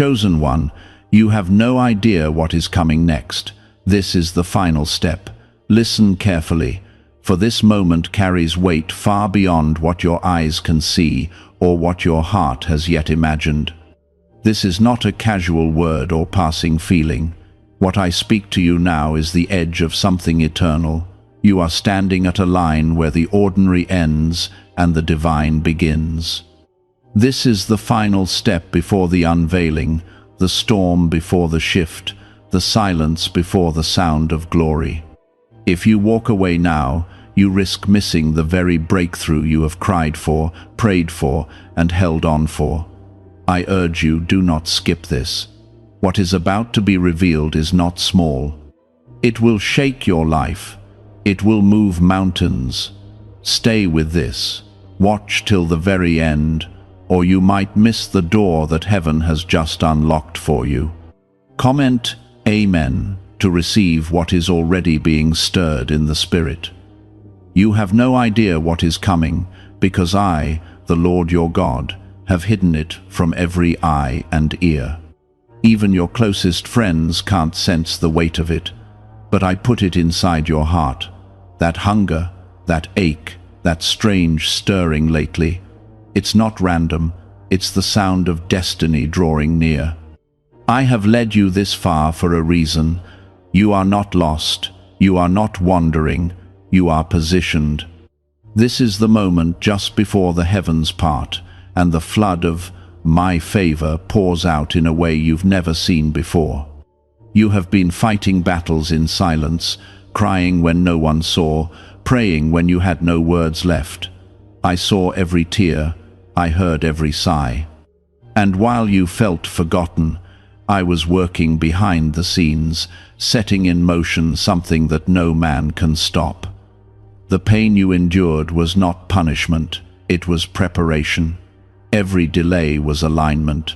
Chosen one, you have no idea what is coming next. This is the final step. Listen carefully, for this moment carries weight far beyond what your eyes can see or what your heart has yet imagined. This is not a casual word or passing feeling. What I speak to you now is the edge of something eternal. You are standing at a line where the ordinary ends and the divine begins. This is the final step before the unveiling, the storm before the shift, the silence before the sound of glory. If you walk away now, you risk missing the very breakthrough you have cried for, prayed for, and held on for. I urge you, do not skip this. What is about to be revealed is not small. It will shake your life. It will move mountains. Stay with this. Watch till the very end, or you might miss the door that heaven has just unlocked for you. Comment Amen to receive what is already being stirred in the Spirit. You have no idea what is coming, because I, the Lord your God, have hidden it from every eye and ear. Even your closest friends can't sense the weight of it, but I put it inside your heart. That hunger, that ache, that strange stirring lately. It's not random, it's the sound of destiny drawing near. I have led you this far for a reason. You are not lost, you are not wandering, you are positioned. This is the moment just before the heavens part, and the flood of my favor pours out in a way you've never seen before. You have been fighting battles in silence, crying when no one saw, praying when you had no words left. I saw every tear, I heard every sigh. And while you felt forgotten, I was working behind the scenes, setting in motion something that no man can stop. The pain you endured was not punishment, it was preparation. Every delay was alignment.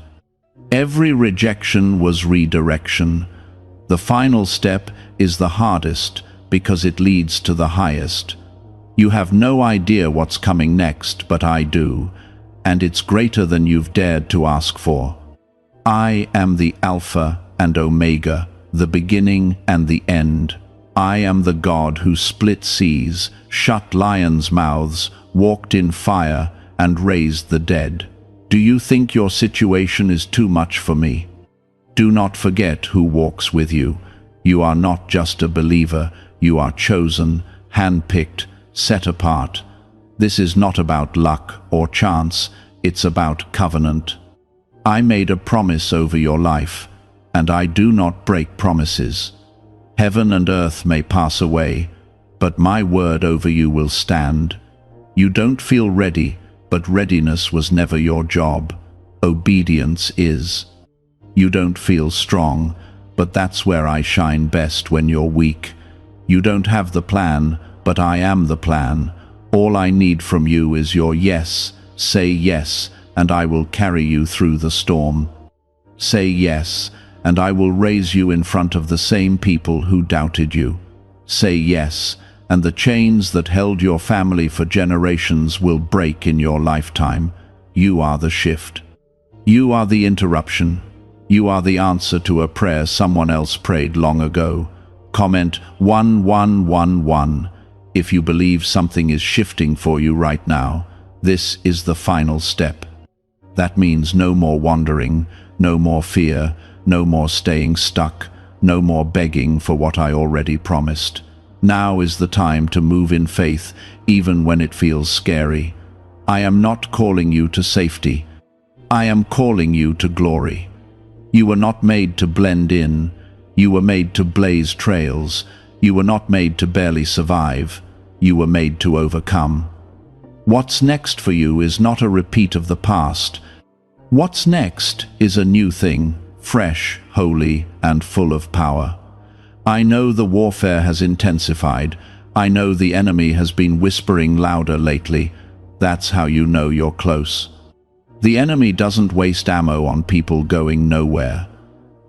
Every rejection was redirection. The final step is the hardest because it leads to the highest. You have no idea what's coming next, but I do, and it's greater than you've dared to ask for. I am the Alpha and Omega, the beginning and the end. I am the God who split seas, shut lions' mouths, walked in fire, and raised the dead. Do you think your situation is too much for me? Do not forget who walks with you. You are not just a believer, you are chosen, handpicked, set apart. This is not about luck or chance, it's about covenant. I made a promise over your life, and I do not break promises. Heaven and earth may pass away, but my word over you will stand. You don't feel ready, but readiness was never your job. Obedience is. You don't feel strong, but that's where I shine best when you're weak. You don't have the plan, but I am the plan. All I need from you is your yes. Say yes, and I will carry you through the storm. Say yes, and I will raise you in front of the same people who doubted you. Say yes, and the chains that held your family for generations will break in your lifetime. You are the shift. You are the interruption. You are the answer to a prayer someone else prayed long ago. Comment 1111 if you believe something is shifting for you right now. This is the final step. That means no more wandering, no more fear, no more staying stuck, no more begging for what I already promised. Now is the time to move in faith, even when it feels scary. I am not calling you to safety. I am calling you to glory. You were not made to blend in. You were made to blaze trails. You were not made to barely survive. You were made to overcome. What's next for you is not a repeat of the past. What's next is a new thing, fresh, holy, and full of power. I know the warfare has intensified. I know the enemy has been whispering louder lately. That's how you know you're close. The enemy doesn't waste ammo on people going nowhere.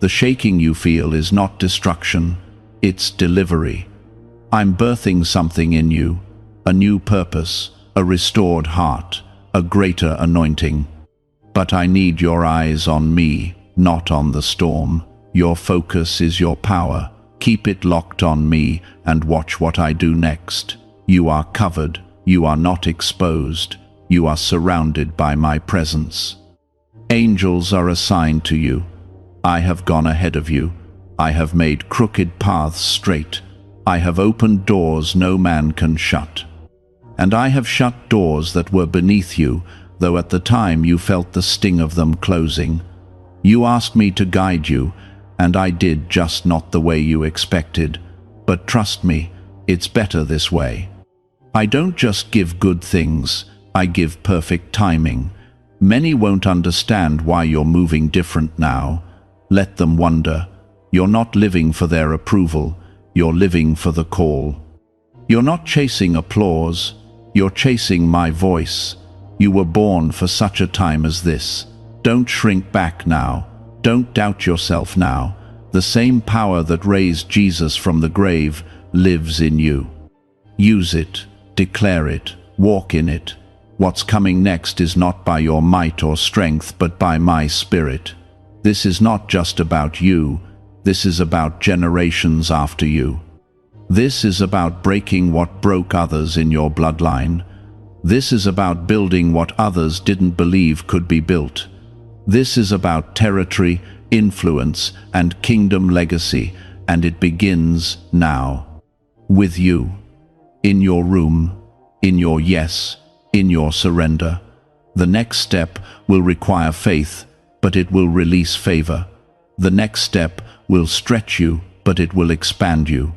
The shaking you feel is not destruction, it's delivery. I'm birthing something in you, a new purpose, a restored heart, a greater anointing. But I need your eyes on me, not on the storm. Your focus is your power. Keep it locked on me and watch what I do next. You are covered. You are not exposed. You are surrounded by my presence. Angels are assigned to you. I have gone ahead of you. I have made crooked paths straight. I have opened doors no man can shut. And I have shut doors that were beneath you, though at the time you felt the sting of them closing. You asked me to guide you, and I did, just not the way you expected. But trust me, it's better this way. I don't just give good things, I give perfect timing. Many won't understand why you're moving different now. Let them wonder. You're not living for their approval, you're living for the call. You're not chasing applause, you're chasing my voice. You were born for such a time as this. Don't shrink back now. Don't doubt yourself now. The same power that raised Jesus from the grave lives in you. Use it, declare it, walk in it. What's coming next is not by your might or strength, but by my Spirit. This is not just about you. This is about generations after you. This is about breaking what broke others in your bloodline. This is about building what others didn't believe could be built. This is about territory, influence, and kingdom legacy, and it begins now. With you. In your room. In your yes. In your surrender. The next step will require faith, but it will release favor. The next step will stretch you, but it will expand you.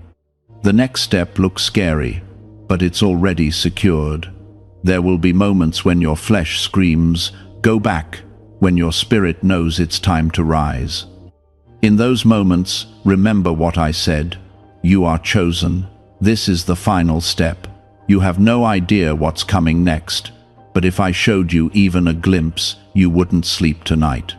The next step looks scary, but it's already secured. There will be moments when your flesh screams, "Go back," when your spirit knows it's time to rise. In those moments, remember what I said. You are chosen. This is the final step. You have no idea what's coming next, but if I showed you even a glimpse, you wouldn't sleep tonight.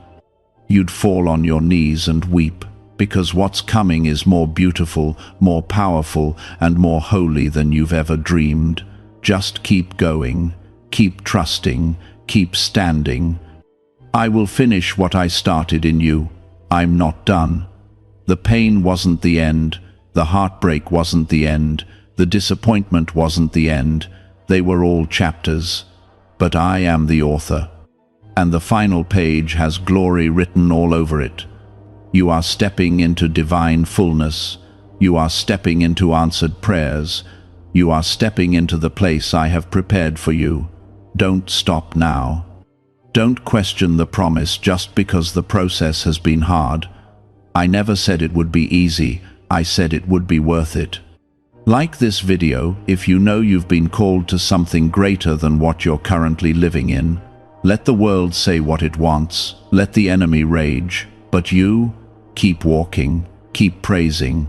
You'd fall on your knees and weep, because what's coming is more beautiful, more powerful, and more holy than you've ever dreamed. Just keep going, keep trusting, keep standing. I will finish what I started in you. I'm not done. The pain wasn't the end, the heartbreak wasn't the end, the disappointment wasn't the end. They were all chapters. But I am the author, and the final page has glory written all over it. You are stepping into divine fullness. You are stepping into answered prayers. You are stepping into the place I have prepared for you. Don't stop now. Don't question the promise just because the process has been hard. I never said it would be easy. I said it would be worth it. Like this video if you know you've been called to something greater than what you're currently living in. Let the world say what it wants. Let the enemy rage. But you, keep walking, keep praising,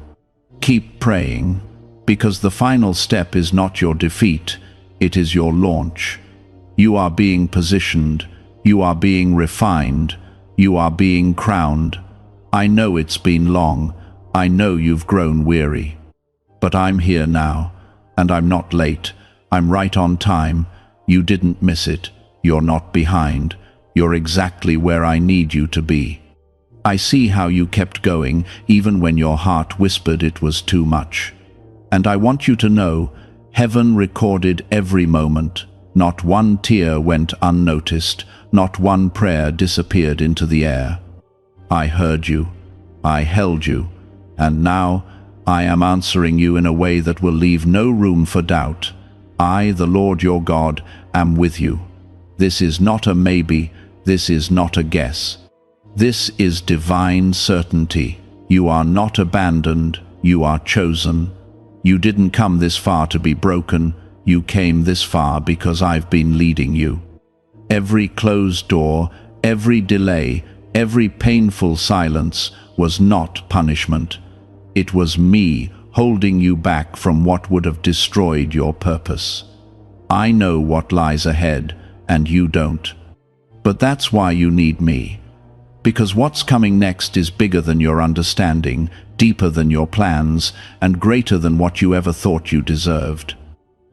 keep praying. Because the final step is not your defeat, it is your launch. You are being positioned, you are being refined, you are being crowned. I know it's been long, I know you've grown weary. But I'm here now, and I'm not late, I'm right on time. You didn't miss it, you're not behind, you're exactly where I need you to be. I see how you kept going, even when your heart whispered it was too much. And I want you to know, heaven recorded every moment. Not one tear went unnoticed, not one prayer disappeared into the air. I heard you, I held you, and now I am answering you in a way that will leave no room for doubt. I, the Lord your God, am with you. This is not a maybe, this is not a guess. This is divine certainty. You are not abandoned, you are chosen. You didn't come this far to be broken, you came this far because I've been leading you. Every closed door, every delay, every painful silence was not punishment. It was me holding you back from what would have destroyed your purpose. I know what lies ahead, and you don't. But that's why you need me. Because what's coming next is bigger than your understanding, deeper than your plans, and greater than what you ever thought you deserved.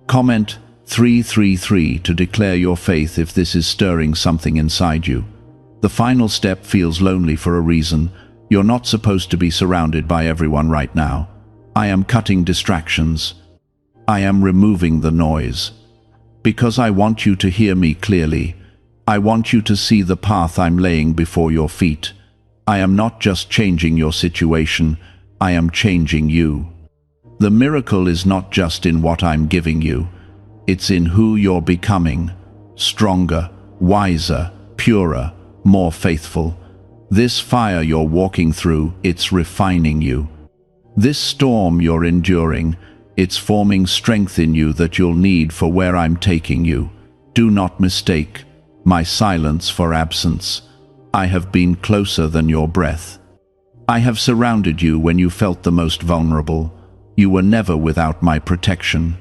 Comment 333 to declare your faith if this is stirring something inside you. The final step feels lonely for a reason. You're not supposed to be surrounded by everyone right now. I am cutting distractions. I am removing the noise. Because I want you to hear me clearly. I want you to see the path I'm laying before your feet. I am not just changing your situation, I am changing you. The miracle is not just in what I'm giving you, it's in who you're becoming. Stronger, wiser, purer, more faithful. This fire you're walking through, it's refining you. This storm you're enduring, it's forming strength in you that you'll need for where I'm taking you. Do not mistake my silence for absence. I have been closer than your breath. I have surrounded you when you felt the most vulnerable. You were never without my protection.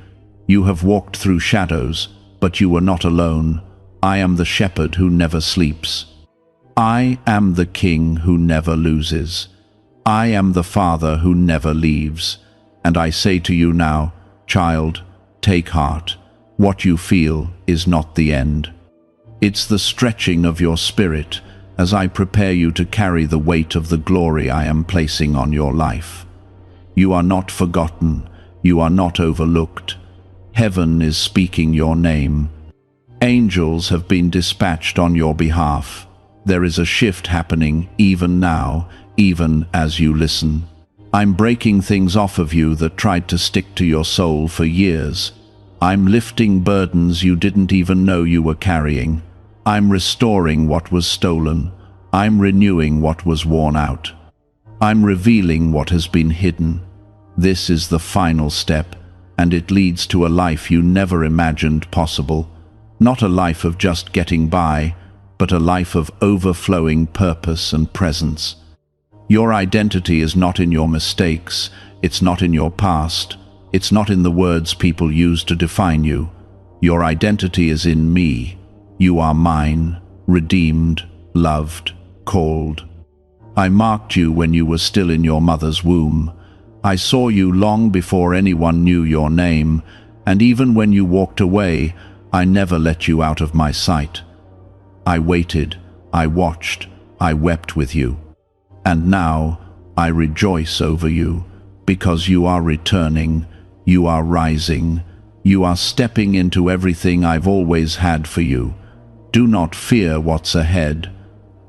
You have walked through shadows, but you were not alone. I am the shepherd who never sleeps. I am the king who never loses. I am the father who never leaves. And I say to you now, child, take heart. What you feel is not the end. It's the stretching of your spirit as I prepare you to carry the weight of the glory I am placing on your life. You are not forgotten. You are not overlooked. Heaven is speaking your name. Angels have been dispatched on your behalf. There is a shift happening even now, even as you listen. I'm breaking things off of you that tried to stick to your soul for years. I'm lifting burdens you didn't even know you were carrying. I'm restoring what was stolen. I'm renewing what was worn out. I'm revealing what has been hidden. This is the final step, and it leads to a life you never imagined possible. Not a life of just getting by, but a life of overflowing purpose and presence. Your identity is not in your mistakes, it's not in your past, it's not in the words people use to define you. Your identity is in me. You are mine, redeemed, loved, called. I marked you when you were still in your mother's womb. I saw you long before anyone knew your name, and even when you walked away, I never let you out of my sight. I waited, I watched, I wept with you. And now I rejoice over you, because you are returning, you are rising, you are stepping into everything I've always had for you. Do not fear what's ahead.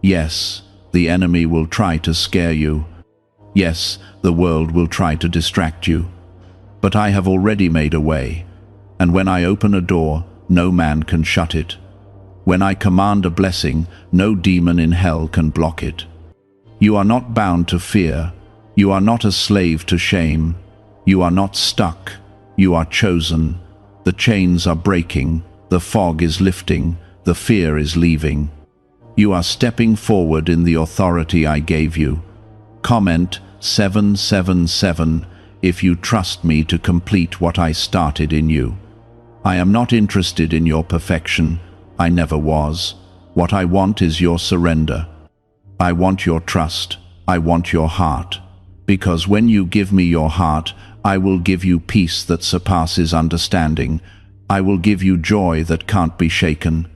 Yes, the enemy will try to scare you. Yes, the world will try to distract you. But I have already made a way, and when I open a door, no man can shut it. When I command a blessing, no demon in hell can block it. You are not bound to fear. You are not a slave to shame. You are not stuck. You are chosen. The chains are breaking. The fog is lifting. The fear is leaving. You are stepping forward in the authority I gave you. Comment 777 if you trust me to complete what I started in you. I am not interested in your perfection. I never was. What I want is your surrender. I want your trust. I want your heart. Because when you give me your heart, I will give you peace that surpasses understanding. I will give you joy that can't be shaken.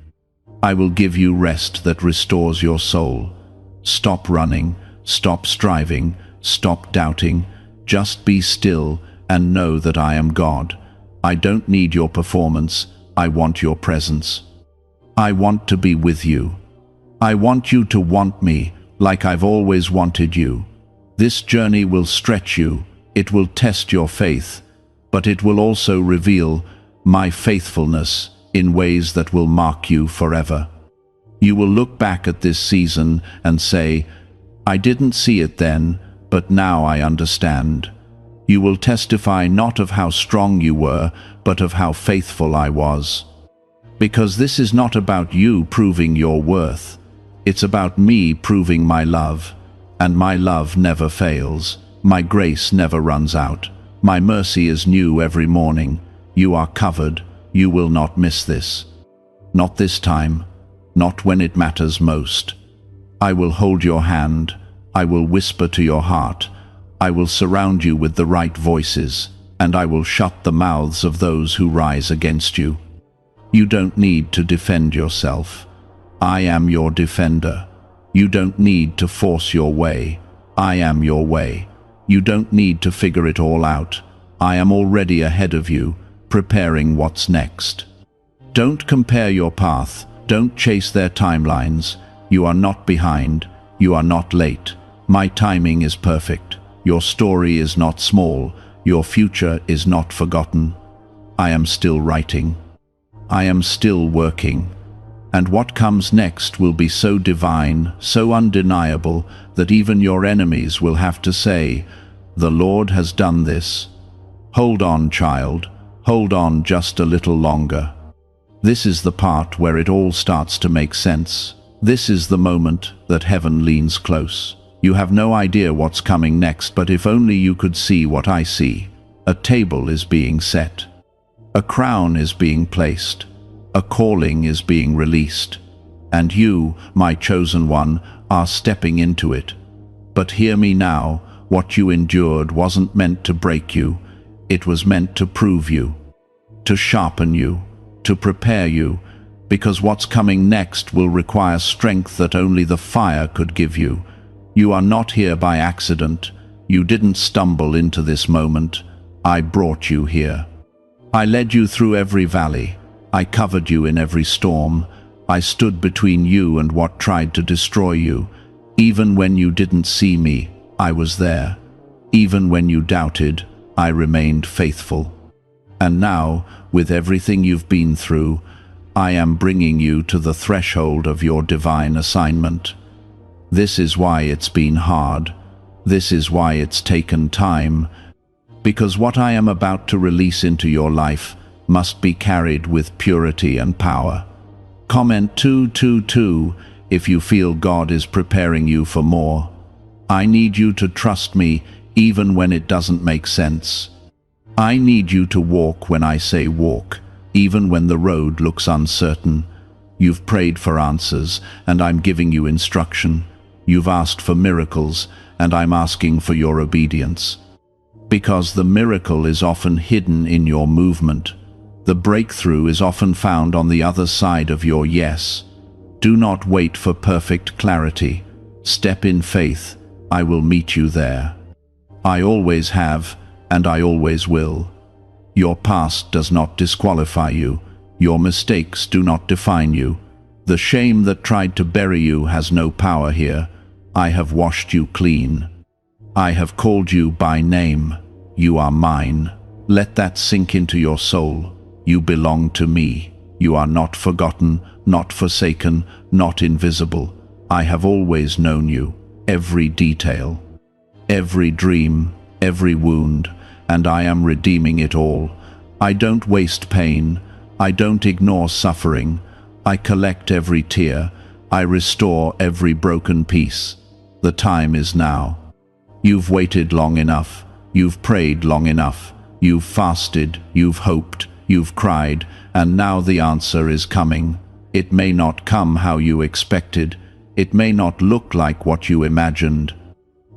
I will give you rest that restores your soul. Stop running, stop striving, stop doubting. Just be still and know that I am God. I don't need your performance. I want your presence. I want to be with you. I want you to want me like I've always wanted you. This journey will stretch you. It will test your faith, but it will also reveal my faithfulness in ways that will mark you forever. You will look back at this season and say, I didn't see it then, but now I understand. You will testify not of how strong you were, but of how faithful I was. Because this is not about you proving your worth. It's about me proving my love. And my love never fails. My grace never runs out. My mercy is new every morning. You are covered. You will not miss this. Not this time. Not when it matters most. I will hold your hand. I will whisper to your heart. I will surround you with the right voices, and I will shut the mouths of those who rise against you. You don't need to defend yourself. I am your defender. You don't need to force your way. I am your way. You don't need to figure it all out. I am already ahead of you, preparing what's next. Don't compare your path. Don't chase their timelines. You are not behind. You are not late. My timing is perfect. Your story is not small. Your future is not forgotten. I am still writing. I am still working. And what comes next will be so divine, so undeniable, that even your enemies will have to say, "The Lord has done this." Hold on, child. Hold on just a little longer. This is the part where it all starts to make sense. This is the moment that heaven leans close. You have no idea what's coming next, but if only you could see what I see. A table is being set. A crown is being placed. A calling is being released. And you, my chosen one, are stepping into it. But hear me now, what you endured wasn't meant to break you. It was meant to prove you, to sharpen you, to prepare you, because what's coming next will require strength that only the fire could give you. You are not here by accident. You didn't stumble into this moment. I brought you here. I led you through every valley. I covered you in every storm. I stood between you and what tried to destroy you. Even when you didn't see me, I was there. Even when you doubted, I remained faithful. And now, with everything you've been through, I am bringing you to the threshold of your divine assignment. This is why it's been hard. This is why it's taken time. Because what I am about to release into your life must be carried with purity and power. Comment 222 if you feel God is preparing you for more. I need you to trust me even when it doesn't make sense. I need you to walk when I say walk, even when the road looks uncertain. You've prayed for answers, and I'm giving you instruction. You've asked for miracles, and I'm asking for your obedience. Because the miracle is often hidden in your movement. The breakthrough is often found on the other side of your yes. Do not wait for perfect clarity. Step in faith. I will meet you there. I always have, and I always will. Your past does not disqualify you. Your mistakes do not define you. The shame that tried to bury you has no power here. I have washed you clean. I have called you by name. You are mine. Let that sink into your soul. You belong to me. You are not forgotten, not forsaken, not invisible. I have always known you, every detail, every dream, every wound, and I am redeeming it all. I don't waste pain. I don't ignore suffering. I collect every tear. I restore every broken piece. The time is now. You've waited long enough. You've prayed long enough. You've fasted. You've hoped. You've cried. And now the answer is coming. It may not come how you expected. It may not look like what you imagined.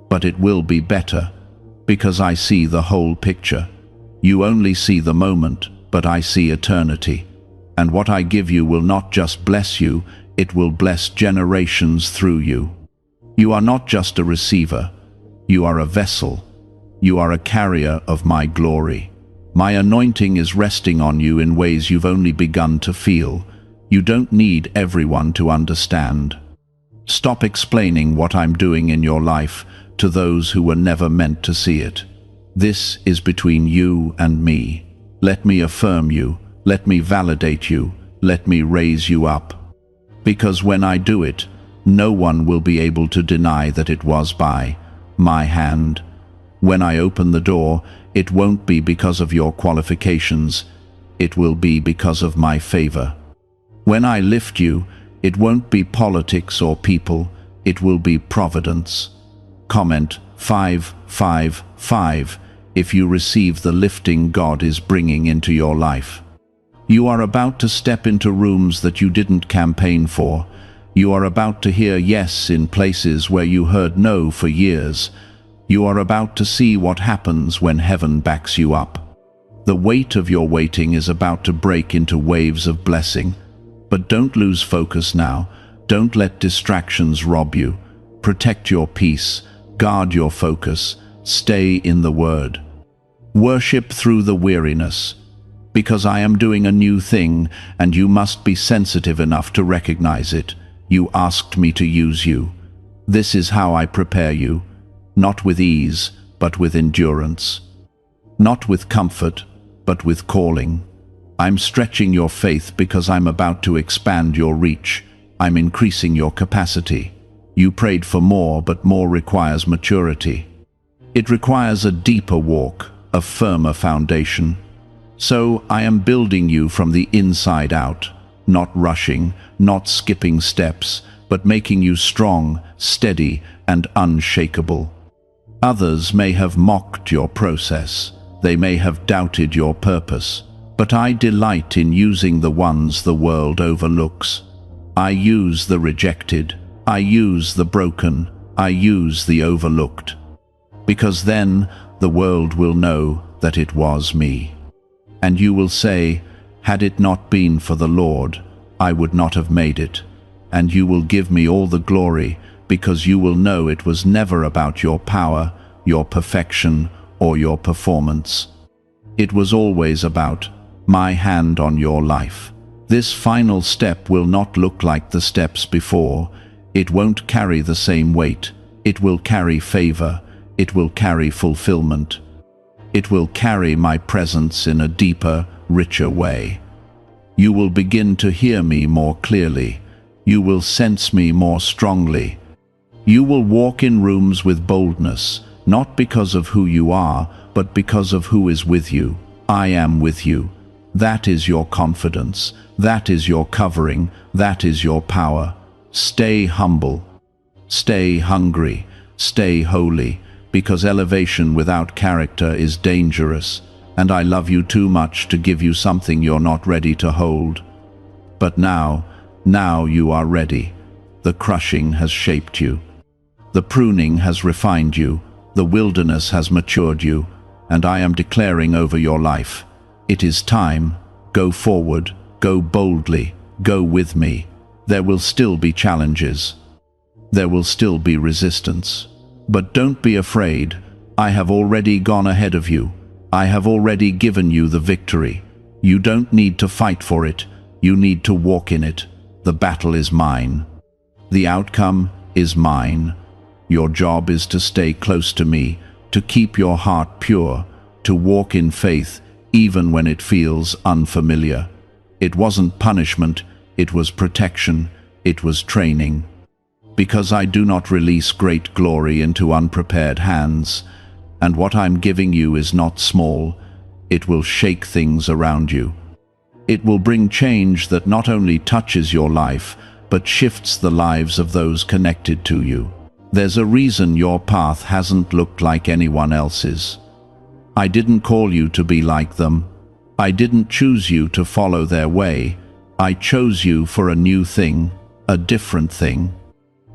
But it will be better. Because I see the whole picture. You only see the moment, but I see eternity. And what I give you will not just bless you, it will bless generations through you. You are not just a receiver. You are a vessel. You are a carrier of my glory. My anointing is resting on you in ways you've only begun to feel. You don't need everyone to understand. Stop explaining what I'm doing in your life to those who were never meant to see it. This is between you and me. Let me affirm you. Let me validate you. Let me raise you up. Because when I do it, no one will be able to deny that it was by my hand. When I open the door, it won't be because of your qualifications. It will be because of my favor. When I lift you, it won't be politics or people. It will be providence. Comment 555 if you receive the lifting God is bringing into your life. You are about to step into rooms that you didn't campaign for. You are about to hear yes in places where you heard no for years. You are about to see what happens when heaven backs you up. The weight of your waiting is about to break into waves of blessing. But don't lose focus now. Don't let distractions rob you. Protect your peace, guard your focus, stay in the Word. Worship through the weariness, because I am doing a new thing, and you must be sensitive enough to recognize it. You asked me to use you. This is how I prepare you, not with ease, but with endurance. Not with comfort, but with calling. I'm stretching your faith because I'm about to expand your reach. I'm increasing your capacity. You prayed for more, but more requires maturity. It requires a deeper walk, a firmer foundation. So I am building you from the inside out, not rushing, not skipping steps, but making you strong, steady, and unshakable. Others may have mocked your process. They may have doubted your purpose. But I delight in using the ones the world overlooks. I use the rejected. I use the broken. I use the overlooked. Because then the world will know that it was me. And you will say, had it not been for the Lord, I would not have made it. And you will give me all the glory, because you will know it was never about your power, your perfection, or your performance. It was always about my hand on your life. This final step will not look like the steps before. It won't carry the same weight. It will carry favor. It will carry fulfillment. It will carry my presence in a deeper, richer way. You will begin to hear me more clearly. You will sense me more strongly. You will walk in rooms with boldness, not because of who you are, but because of who is with you. I am with you. That is your confidence. That is your covering. That is your power. Stay humble. Stay hungry. Stay holy, because elevation without character is dangerous, and I love you too much to give you something you're not ready to hold. But now you are ready. The crushing has shaped you. The pruning has refined you. The wilderness has matured you, and I am declaring over your life, it is time. Go forward. Go boldly. Go with me. There will still be challenges. There will still be resistance. But don't be afraid. I have already gone ahead of you. I have already given you the victory. You don't need to fight for it. You need to walk in it. The battle is mine. The outcome is mine. Your job is to stay close to me, to keep your heart pure, to walk in faith, even when it feels unfamiliar. It wasn't punishment, it was protection, it was training. Because I do not release great glory into unprepared hands, and what I'm giving you is not small, it will shake things around you. It will bring change that not only touches your life, but shifts the lives of those connected to you. There's a reason your path hasn't looked like anyone else's. I didn't call you to be like them. I didn't choose you to follow their way. I chose you for a new thing, a different thing.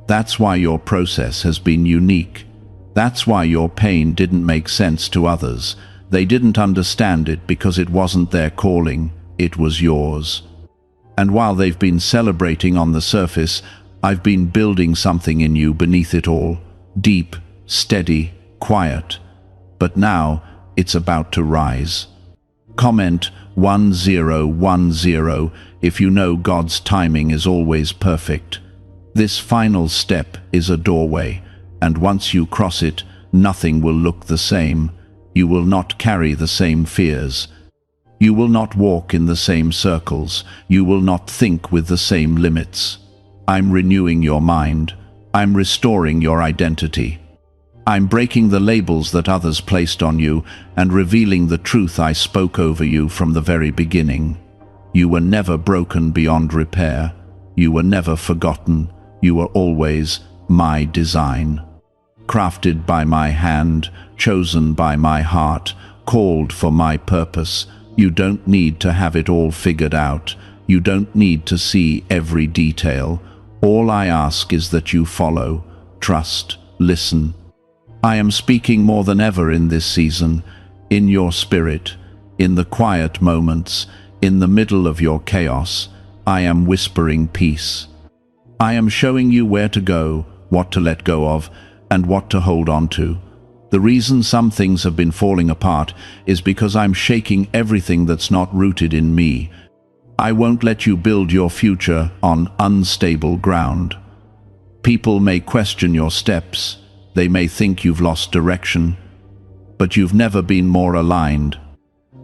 That's why your process has been unique. That's why your pain didn't make sense to others. They didn't understand it because it wasn't their calling, it was yours. And while they've been celebrating on the surface, I've been building something in you beneath it all, deep, steady, quiet. But now, it's about to rise. Comment 1010 if you know God's timing is always perfect. This final step is a doorway, and once you cross it, nothing will look the same. You will not carry the same fears. You will not walk in the same circles. You will not think with the same limits. I'm renewing your mind. I'm restoring your identity. I'm breaking the labels that others placed on you and revealing the truth I spoke over you from the very beginning. You were never broken beyond repair. You were never forgotten. You were always my design. Crafted by my hand, chosen by my heart, called for my purpose. You don't need to have it all figured out. You don't need to see every detail. All I ask is that you follow, trust, listen. I am speaking more than ever in this season, in your spirit, in the quiet moments, in the middle of your chaos. I am whispering peace. I am showing you where to go, what to let go of, and what to hold on to. The reason some things have been falling apart is because I'm shaking everything that's not rooted in me. I won't let you build your future on unstable ground. People may question your steps, they may think you've lost direction, but you've never been more aligned.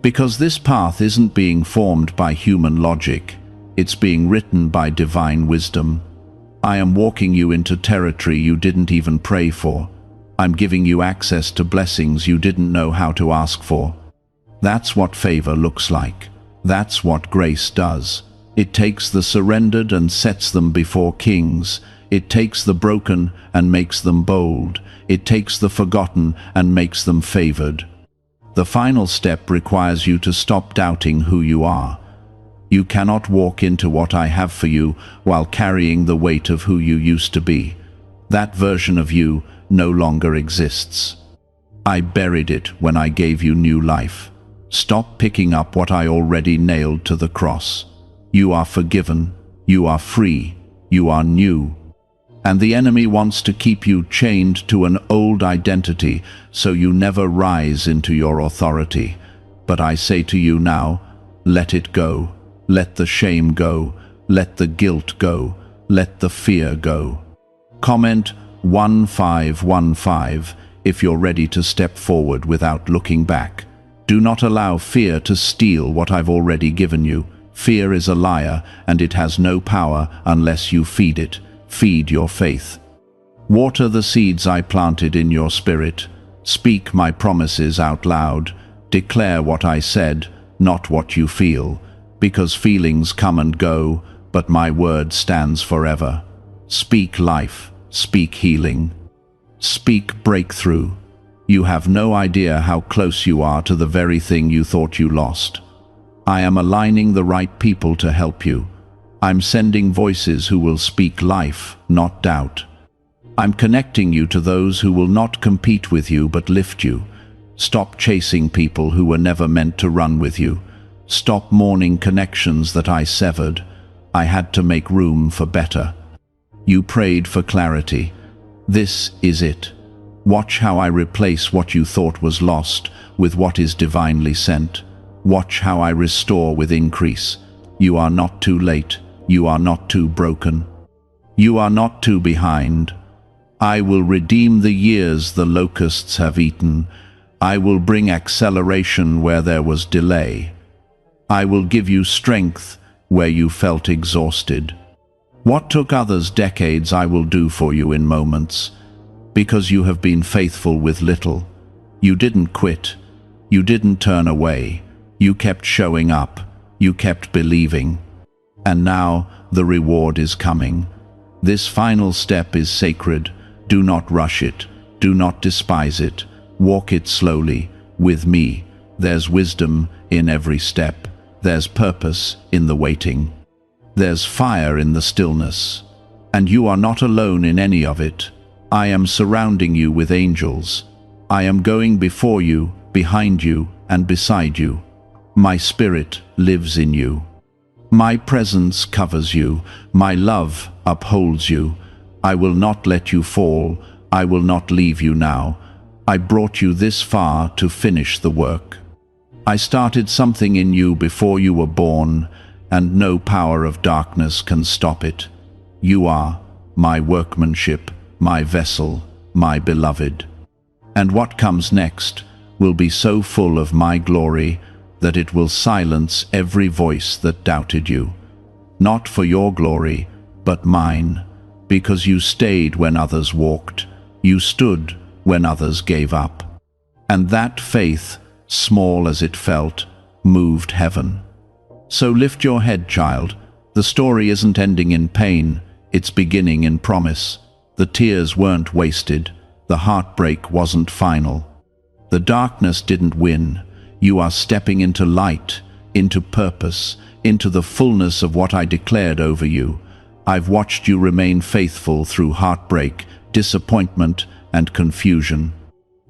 Because this path isn't being formed by human logic, it's being written by divine wisdom. I am walking you into territory you didn't even pray for. I'm giving you access to blessings you didn't know how to ask for. That's what favor looks like. That's what grace does. It takes the surrendered and sets them before kings. It takes the broken and makes them bold. It takes the forgotten and makes them favored. The final step requires you to stop doubting who you are. You cannot walk into what I have for you while carrying the weight of who you used to be. That version of you no longer exists. I buried it when I gave you new life. Stop picking up what I already nailed to the cross. You are forgiven, you are free, you are new. And the enemy wants to keep you chained to an old identity so you never rise into your authority. But I say to you now, let it go. Let the shame go. Let the guilt go. Let the fear go. Comment 1515 if you're ready to step forward without looking back. Do not allow fear to steal what I've already given you. Fear is a liar, and it has no power unless you feed it. Feed your faith. Water the seeds I planted in your spirit. Speak my promises out loud. Declare what I said, not what you feel, because feelings come and go, but my word stands forever. Speak life. Speak healing. Speak breakthrough. You have no idea how close you are to the very thing you thought you lost. I am aligning the right people to help you. I'm sending voices who will speak life, not doubt. I'm connecting you to those who will not compete with you but lift you. Stop chasing people who were never meant to run with you. Stop mourning connections that I severed. I had to make room for better. You prayed for clarity. This is it. Watch how I replace what you thought was lost with what is divinely sent. Watch how I restore with increase. You are not too late. You are not too broken. You are not too behind. I will redeem the years the locusts have eaten. I will bring acceleration where there was delay. I will give you strength where you felt exhausted. What took others decades I will do for you in moments. Because you have been faithful with little. You didn't quit. You didn't turn away. You kept showing up. You kept believing. And now the reward is coming. This final step is sacred. Do not rush it. Do not despise it. Walk it slowly, with me. There's wisdom in every step. There's purpose in the waiting. There's fire in the stillness. And you are not alone in any of it. I am surrounding you with angels. I am going before you, behind you, and beside you. My spirit lives in you. My presence covers you. My love upholds you. I will not let you fall. I will not leave you now. I brought you this far to finish the work. I started something in you before you were born, and no power of darkness can stop it. You are my workmanship, my vessel, my beloved. And what comes next will be so full of my glory that it will silence every voice that doubted you. Not for your glory, but mine, because you stayed when others walked. You stood when others gave up. And that faith, small as it felt, moved heaven. So lift your head, child. The story isn't ending in pain, it's beginning in promise. The tears weren't wasted. The heartbreak wasn't final. The darkness didn't win. You are stepping into light, into purpose, into the fullness of what I declared over you. I've watched you remain faithful through heartbreak, disappointment, and confusion.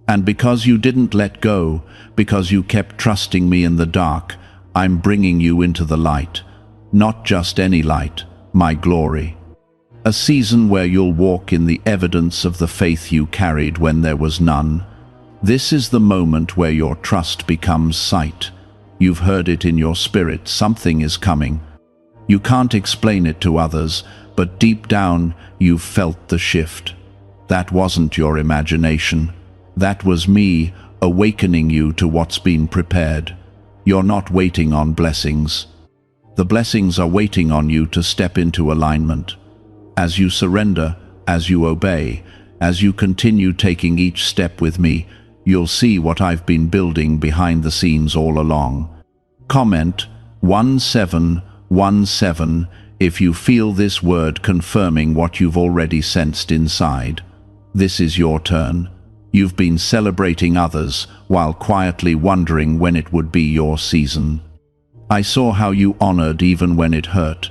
And because you didn't let go, because you kept trusting me in the dark, I'm bringing you into the light. Not just any light, my glory. A season where you'll walk in the evidence of the faith you carried when there was none. This is the moment where your trust becomes sight. You've heard it in your spirit, something is coming. You can't explain it to others, but deep down you've felt the shift. That wasn't your imagination. That was me awakening you to what's been prepared. You're not waiting on blessings. The blessings are waiting on you to step into alignment. As you surrender, as you obey, as you continue taking each step with me, you'll see what I've been building behind the scenes all along. Comment 1717 if you feel this word confirming what you've already sensed inside. This is your turn. You've been celebrating others while quietly wondering when it would be your season. I saw how you honored even when it hurt.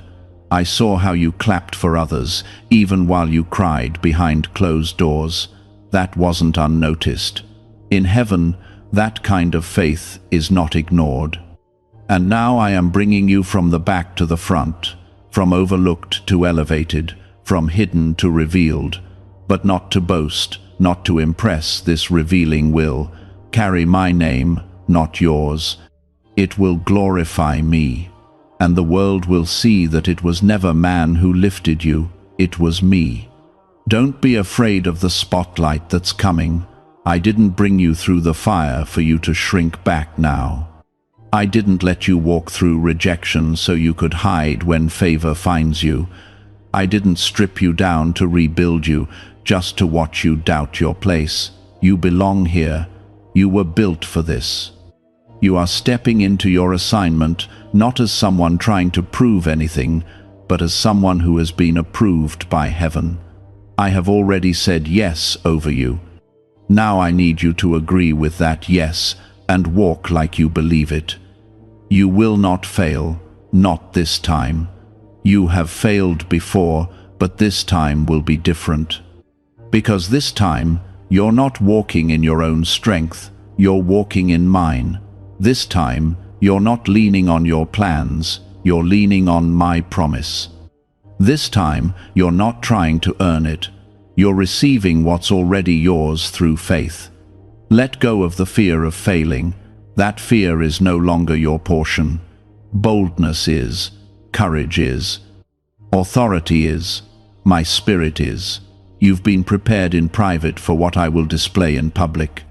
I saw how you clapped for others, even while you cried behind closed doors. That wasn't unnoticed. In heaven, that kind of faith is not ignored. And now I am bringing you from the back to the front, from overlooked to elevated, from hidden to revealed, but not to boast, not to impress. This revealing will carry my name, not yours. It will glorify me, and the world will see that it was never man who lifted you, it was me. Don't be afraid of the spotlight that's coming. I didn't bring you through the fire for you to shrink back now. I didn't let you walk through rejection so you could hide when favor finds you. I didn't strip you down to rebuild you, just to watch you doubt your place. You belong here. You were built for this. You are stepping into your assignment, not as someone trying to prove anything, but as someone who has been approved by heaven. I have already said yes over you. Now I need you to agree with that yes and walk like you believe it. You will not fail, not this time. You have failed before, but this time will be different. Because this time, you're not walking in your own strength, you're walking in mine. This time, you're not leaning on your plans, you're leaning on my promise. This time, you're not trying to earn it. You're receiving what's already yours through faith. Let go of the fear of failing. That fear is no longer your portion. Boldness is, courage is, authority is, my spirit is. You've been prepared in private for what I will display in public.